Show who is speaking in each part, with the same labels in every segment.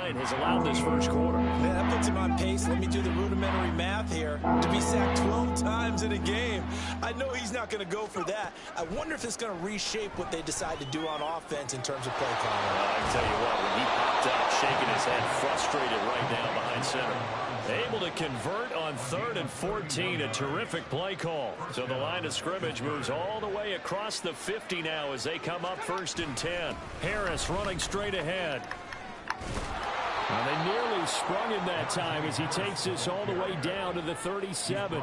Speaker 1: line has allowed this first quarter.
Speaker 2: Man, that puts him on pace. Let me do the rudimentary math here. To be sacked 12 times in a game, I know he's not going to go for that. I wonder if it's going to reshape what they decide to do on offense in terms of play calling.
Speaker 1: I tell you what, when he popped up, shaking his head, frustrated right now behind center. Able to convert on 3rd and 14, a terrific play call. So the line of scrimmage moves all the way across the 50 now as they come up 1st and 10. Harris running straight ahead. Well, they nearly sprung him that time as he takes this all the way down to the 37.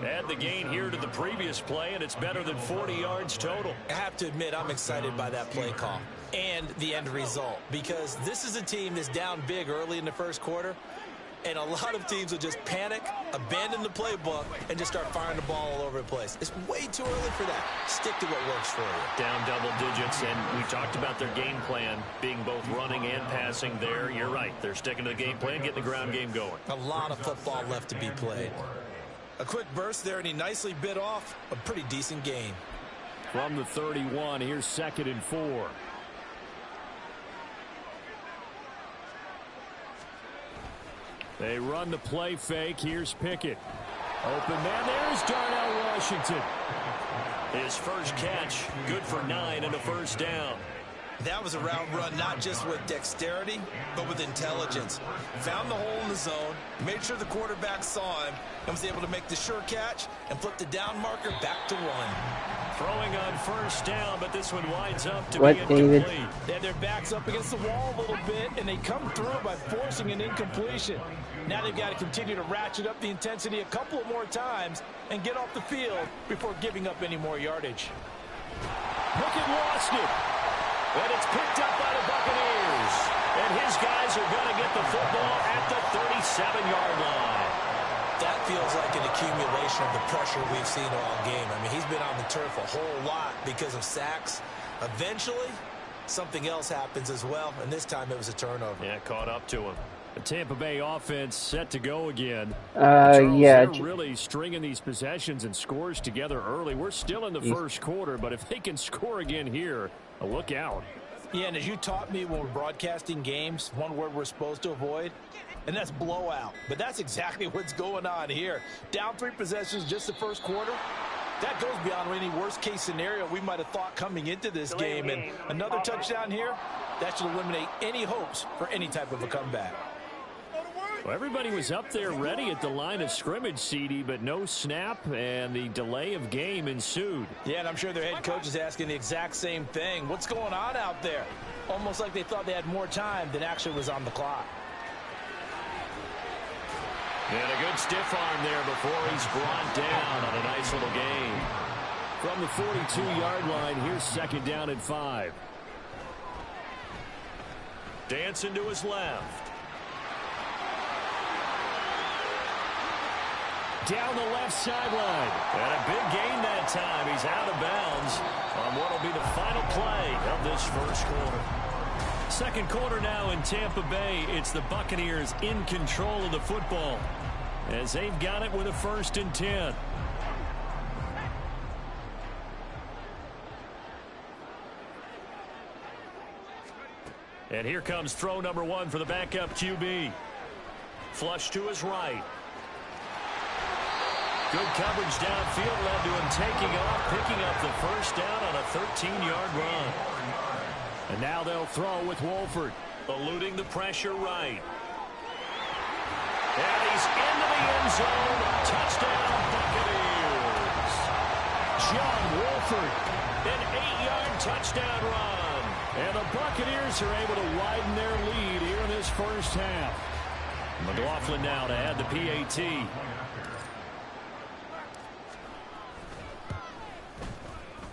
Speaker 1: Add the gain here to the previous play, and it's better than 40 yards total.
Speaker 2: I have to admit, I'm excited by that play call and the end result, because this is a team that's down big early in the first quarter, and a lot of teams will just panic, abandon the playbook, and just start firing the ball all over the place. It's way too early for that. Stick to what works for you.
Speaker 1: Down double digits, and we talked about their game plan being both running and passing there. You're right. They're sticking to the game plan, getting the ground game going.
Speaker 2: A lot of football left to be played. A quick burst there, and he nicely bit off a pretty decent gain.
Speaker 1: From the 31, here's 2nd and 4. They run the play fake. Here's Pickett. Open man. There's Darnell Washington. His first catch, good for 9 and a first down.
Speaker 2: That was a route run not just with dexterity, but with intelligence. Found the hole in the zone, made sure the quarterback saw him, and was able to make the sure catch and flip the down marker back to 1.
Speaker 1: Throwing on first down, but this one winds up to be incomplete.
Speaker 2: They had their backs up against the wall a little bit, and they come through by forcing an incompletion. Now they've got to continue to ratchet up the intensity a couple of more times and get off the field before giving up any more yardage.
Speaker 1: Pickett lost it. And it's picked up by the Buccaneers. And his guys are going to get the football at the 37-yard line.
Speaker 2: That feels like an accumulation of the pressure we've seen all game. I mean, he's been on the turf a whole lot because of sacks. Eventually, something else happens as well, and this time it was a turnover.
Speaker 1: Yeah, caught up to him. The Tampa Bay offense set to go again.
Speaker 3: Yeah.
Speaker 1: They're really stringing these possessions and scores together early. We're still in the first quarter, but if they can score again here, look out.
Speaker 2: Yeah, and as you taught me when we're broadcasting games, one word we're supposed to avoid, and that's blowout. But that's exactly what's going on here. Down 3 possessions just the first quarter. That goes beyond any worst-case scenario we might have thought coming into this game. And another touchdown here, that should eliminate any hopes for any type of a comeback.
Speaker 1: Well, everybody was up there ready at the line of scrimmage, CD, but no snap, and the delay of game ensued.
Speaker 2: Yeah, and I'm sure their head coach is asking the exact same thing. What's going on out there? Almost like they thought they had more time than actually was on the clock.
Speaker 1: And a good stiff arm there before he's brought down on a nice little gain. From the 42-yard line, here's 2nd down and 5. Dancing to his left. Down the left sideline. And a big gain that time. He's out of bounds on what will be the final play of this first quarter. Second quarter now in Tampa Bay. It's the Buccaneers in control of the football as they've got it with a 1st and 10. And here comes throw number 1 for the backup QB. Flush to his right. Good coverage downfield led to him taking off, picking up the first down on a 13-yard run. And now they'll throw with Wolford, eluding the pressure right. And he's into the end zone. Touchdown, Buccaneers. John Wolford, an 8-yard touchdown run. And the Buccaneers are able to widen their lead here in this first half. McLaughlin now to add the PAT.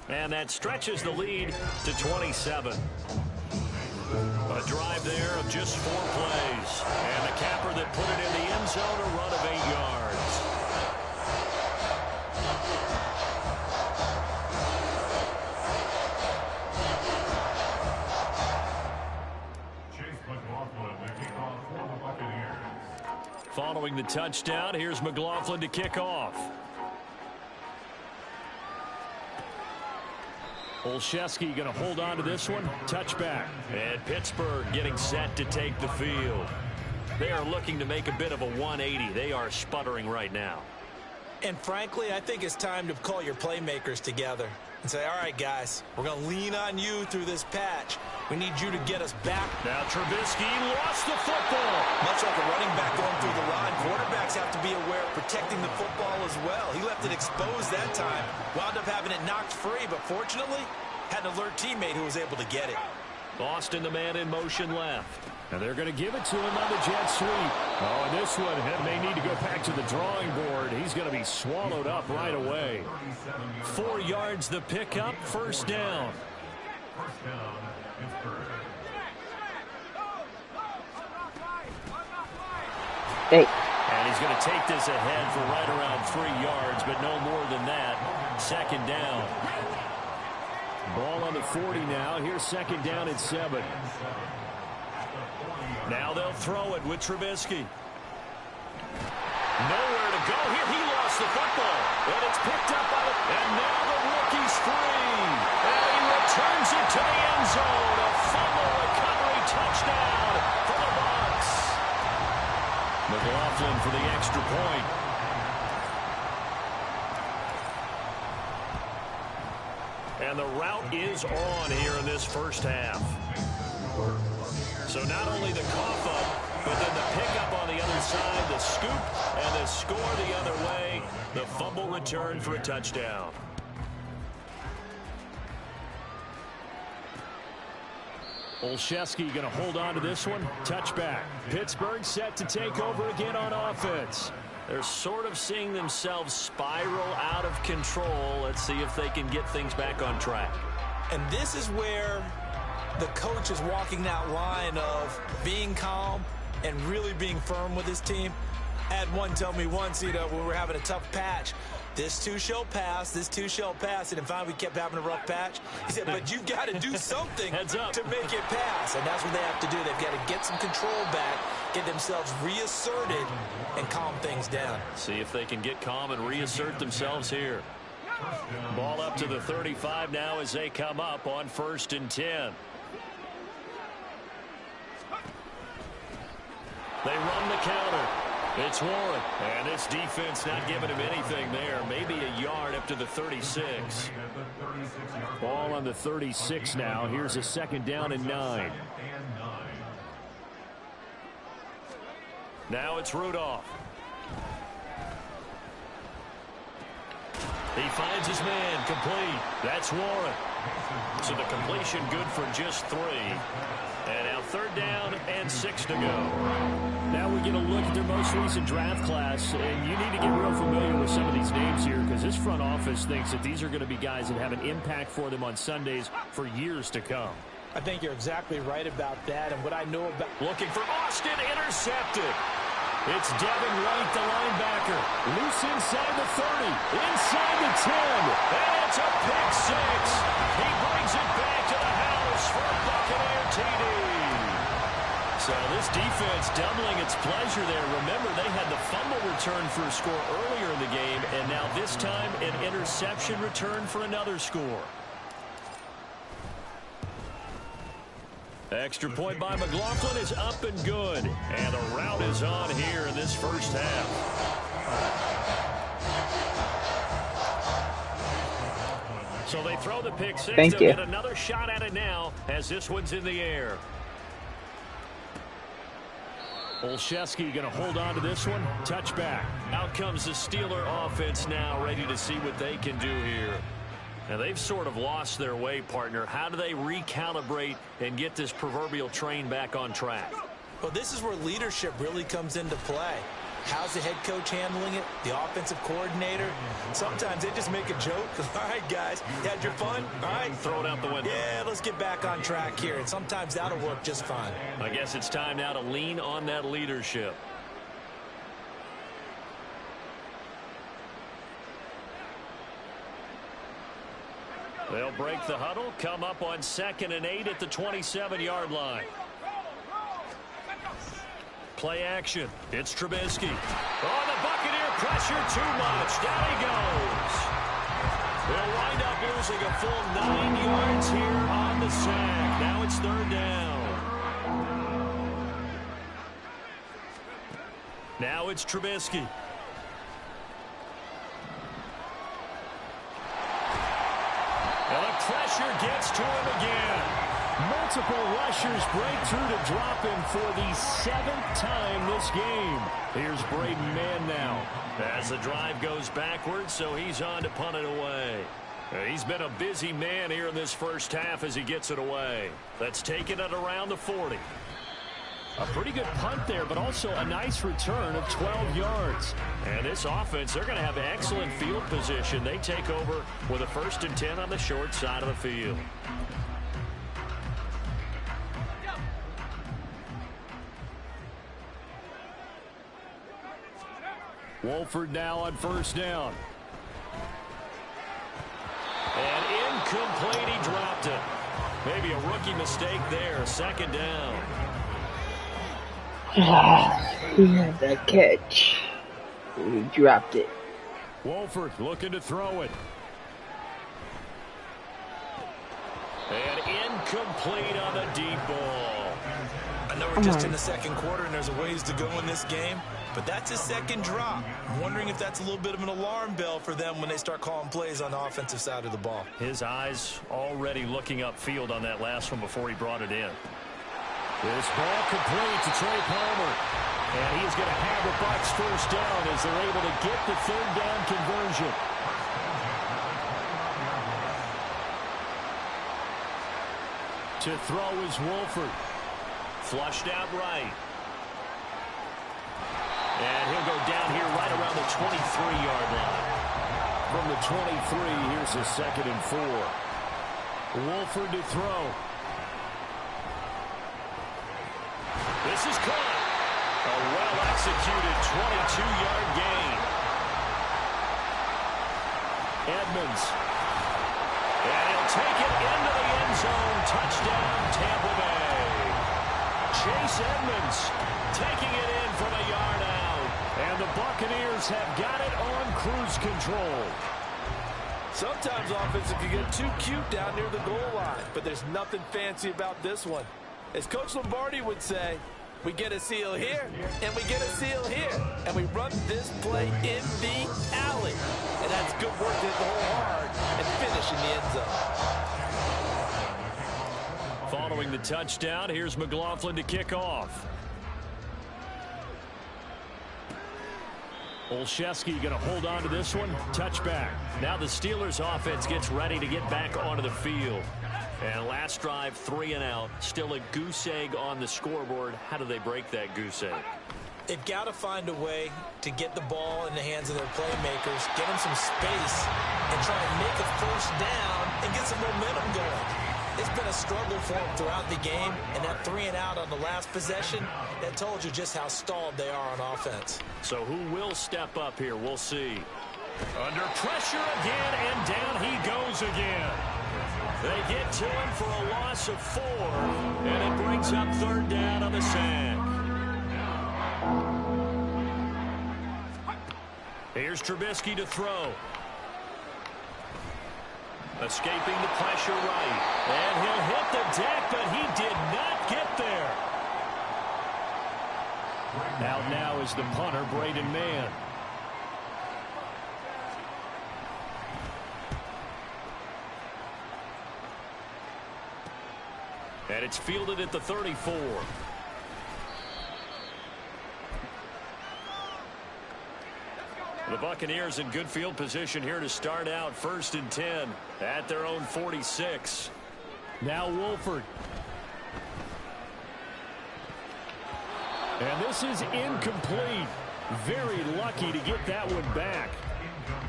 Speaker 1: And that stretches the lead to 27. A drive there of just 4 plays. And the capper that put it in the end zone, a run of 8 yards. Following the touchdown, here's McLaughlin to kick off. Olszewski going to hold on to this one. Touchback. And Pittsburgh getting set to take the field. They are looking to make a bit of a 180. They are sputtering right now.
Speaker 2: And frankly, I think it's time to call your playmakers together and say, all right, guys, we're going to lean on you through this patch. We need you to get us back.
Speaker 1: Now Trubisky lost the football.
Speaker 2: Much like a running back going through the line, quarterbacks have to be aware of protecting the football as well. He left it exposed that time, wound up having it knocked free, but fortunately had an alert teammate who was able to get it.
Speaker 1: Austin, the man in motion left. And they're going to give it to him on the jet sweep. Oh, and this one may need to go back to the drawing board. He's going to be swallowed up right away. 4 yards the pickup, first down.
Speaker 3: Hey.
Speaker 1: And he's going to take this ahead for right around 3 yards, but no more than that. Second down. Ball on the 40 now. Here's second down at 7. Now they'll throw it with Trubisky. Nowhere to go here. He lost the football. And it's picked up by the... And now the rookie's free. And he returns it to the end zone. A fumble recovery touchdown for the Bucs. McLaughlin for the extra point. And the route is on here in this first half. So not only the cough up, but then the pickup on the other side, the scoop, and the score the other way. The fumble return for a touchdown. Olszewski going to hold on to this one. Touchback. Pittsburgh set to take over again on offense. They're sort of seeing themselves spiral out of control. Let's see if they can get things back on track.
Speaker 2: And this is where the coach is walking that line of being calm and really being firm with his team. I had one tell me once, when we were having a tough patch, this too shall pass, this too shall pass. And finally we kept having a rough patch. He said, but you've got to do something to make it pass. And that's what they have to do. They've got to get some control back, get themselves reasserted, and calm things down.
Speaker 1: See if they can get calm and reassert themselves here. Ball up to the 35 now as they come up on 1st and 10. They run the counter. It's Warren. And this defense not giving him anything there. Maybe a yard up to the 36. Ball on the 36 now. Here's a second down and 9. Now it's Rudolph. He finds his man, complete. That's Warren. So the completion good for just 3. And now 3rd down and 6 to go. Now we get a look at their most recent draft class, and you need to get real familiar with some of these names here because this front office thinks that these are going to be guys that have an impact for them on Sundays for years to come.
Speaker 2: I think you're exactly right about that, and what I know about...
Speaker 1: Looking for Austin, intercepted. It's Devin White, the linebacker. Loose inside the 30, inside the 10, and it's a pick 6. He brings it back to the house for a Buccaneer TD. So this defense doubling its pleasure there. Remember, they had the fumble return for a score earlier in the game, and now this time an interception return for another score. Extra point by McLaughlin is up and good. And the route is on here in this first half. So they throw the pick 6.
Speaker 3: They'll
Speaker 1: get another shot at it now as this one's in the air. Olszewski going to hold on to this one. Touchback. Out comes the Steeler offense now, ready to see what they can do here. Now, they've sort of lost their way, partner. How do they recalibrate and get this proverbial train back on track?
Speaker 2: Well, this is where leadership really comes into play. How's the head coach handling it? The offensive coordinator? Sometimes they just make a joke. All right, guys, you had your fun? All right.
Speaker 1: Throw it out the window.
Speaker 2: Yeah, let's get back on track here. And sometimes that'll work just fine.
Speaker 1: I guess it's time now to lean on that leadership. They'll break the huddle, come up on 2nd and 8 at the 27-yard line. Play action. It's Trubisky. Oh, the Buccaneer pressure too much. Down he goes. They'll wind up losing a full 9 yards here on the sack. Now it's third down. Now it's Trubisky. And the pressure gets to him again. Multiple rushers break through to drop him for the 7th time this game. Here's Braden Mann now. As the drive goes backwards, so he's on to punt it away. He's been a busy man here in this first half as he gets it away. Let's take it at around the 40. A pretty good punt there, but also a nice return of 12 yards. And this offense, they're going to have excellent field position. They take over with a 1st and 10 on the short side of the field. Wolford now on 1st down. And incomplete, he dropped it. Maybe a rookie mistake there, 2nd down.
Speaker 3: He had that catch. He dropped it.
Speaker 1: Wolford looking to throw it. And incomplete on the deep ball.
Speaker 2: I know we're just in the 2nd quarter and there's a ways to go in this game, but that's his 2nd drop. I'm wondering if that's a little bit of an alarm bell for them when they start calling plays on the offensive side of the ball.
Speaker 1: His eyes already looking upfield on that last one before he brought it in. This ball complete to Trey Palmer. And he's going to have the Bucs 1st down as they're able to get the 3rd down conversion. To throw is Wolford. Flushed out right. And he'll go down here right around the 23-yard line. From the 23, here's a 2nd and 4. Wolford to throw. This is caught. A well-executed 22-yard gain. Edmonds. And he'll take it into the end zone. Touchdown, Tampa Bay. Chase Edmonds taking it in from a yard out. And the Buccaneers have got it on cruise control.
Speaker 2: Sometimes offense can get too cute down near the goal line, but there's nothing fancy about this one. As Coach Lombardi would say, we get a seal here, and we get a seal here, and we run this play in the alley. And that's good work to hit the hole hard and finish in the end zone.
Speaker 1: Following the touchdown, here's McLaughlin to kick off. Olszewski going to hold on to this one. Touchback. Now the Steelers offense gets ready to get back onto the field. And last drive, 3 and out. Still a goose egg on the scoreboard. How do they break that goose egg?
Speaker 2: They've got to find a way to get the ball in the hands of their playmakers, get them some space, and try and make a 1st down and get some momentum going. It's been a struggle for them throughout the game, and that 3 and out on the last possession, that told you just how stalled they are on offense.
Speaker 1: So who will step up here? We'll see. Under pressure again, and down he goes again. They get to him for a loss of 4, and it brings up 3rd down on the sack. Here's Trubisky to throw. Escaping the pressure right. And he'll hit the deck, but he did not get there. Out now is the punter, Braden Mann. And it's fielded at the 34. The Buccaneers in good field position here to start out 1st and 10 at their own 46. Now Wolford. And this is incomplete. Very lucky to get that one back.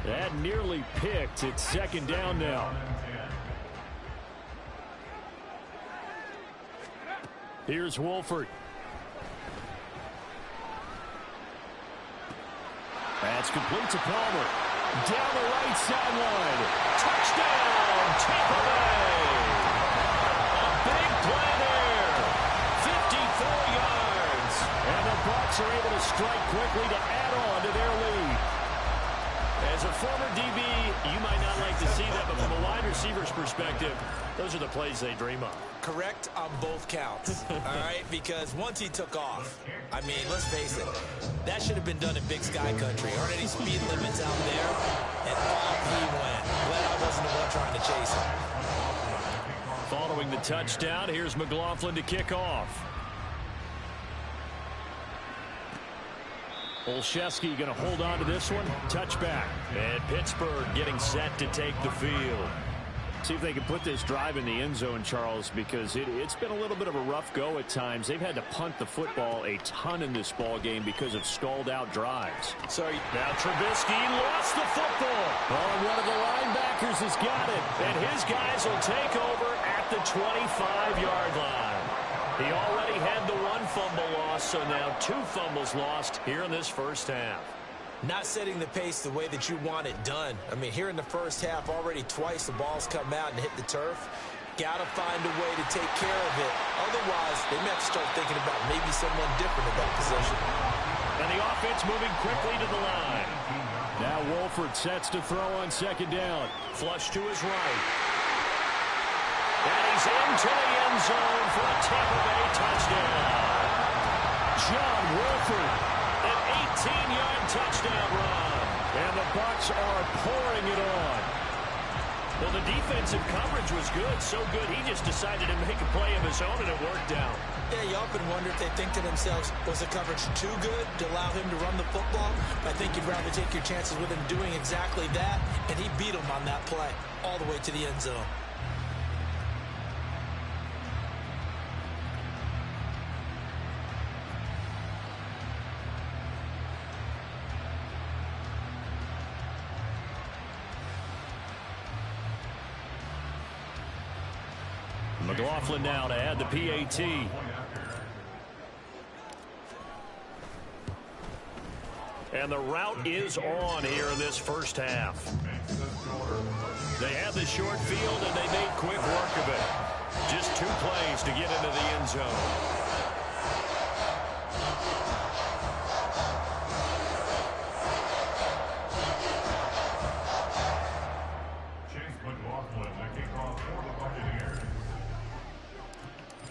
Speaker 1: That nearly picked. It's 2nd down now. Here's Wolford. That's complete to Palmer. Down the right sideline. Touchdown, Tampa Bay. A big play there. 54 yards. And the Bucs are able to strike quickly to add on to their lead. As a former DB, you might not like to see that, but from a wide receiver's perspective, those are the plays they dream of.
Speaker 2: Correct on both counts, all right? Because once he took off, I mean, let's face it, that should have been done in Big Sky Country. Aren't any speed limits out there? And off he went. Glad I wasn't the one trying to chase him.
Speaker 1: Following the touchdown, here's McLaughlin to kick off. Olszewski going to hold on to this one. Touchback. And Pittsburgh getting set to take the field. See if they can put this drive in the end zone, Charles, because it's been a little bit of a rough go at times. They've had to punt the football a ton in this ball game because of stalled out drives.
Speaker 2: Sorry.
Speaker 1: Now Trubisky lost the football. Oh, one of the linebackers has got it. And his guys will take over at the 25-yard line. He already had the one fumble loss, so now 2 fumbles lost here in this first half.
Speaker 2: Not setting the pace the way that you want it done. I mean, here in the first half, already twice the ball's come out and hit the turf. Got to find a way to take care of it. Otherwise, they may have to start thinking about maybe someone different at that position.
Speaker 1: And the offense moving quickly to the line. Now Wolford sets to throw on second down. Flush to his right. And he's into the end zone for a Tampa Bay touchdown. John Wolford, an 18-yard touchdown run. And the Bucs are pouring it on. Well, the defensive coverage was good, so good he just decided to make a play of his own, and it worked out.
Speaker 2: Yeah, you often wonder if they think to themselves, was the coverage too good to allow him to run the football? I think you'd rather take your chances with him doing exactly that, and he beat him on that play all the way to the end zone.
Speaker 1: McLaughlin now to add the PAT. And the route is on here in this first half. They had the short field, and they made quick work of it. Just 2 plays to get into the end zone.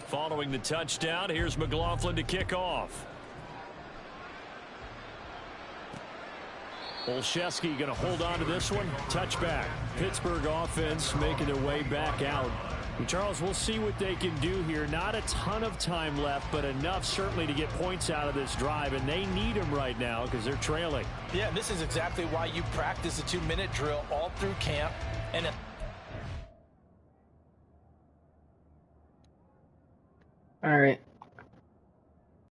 Speaker 1: Following the touchdown, here's McLaughlin to kick off. Olszewski going to hold on to this one. Touchback. Pittsburgh offense making their way back out. And Charles, we'll see what they can do here. Not a ton of time left, but enough certainly to get points out of this drive, and they need them right now because they're trailing.
Speaker 2: Yeah, this is exactly why you practice a 2-minute drill all through camp. And
Speaker 3: all right.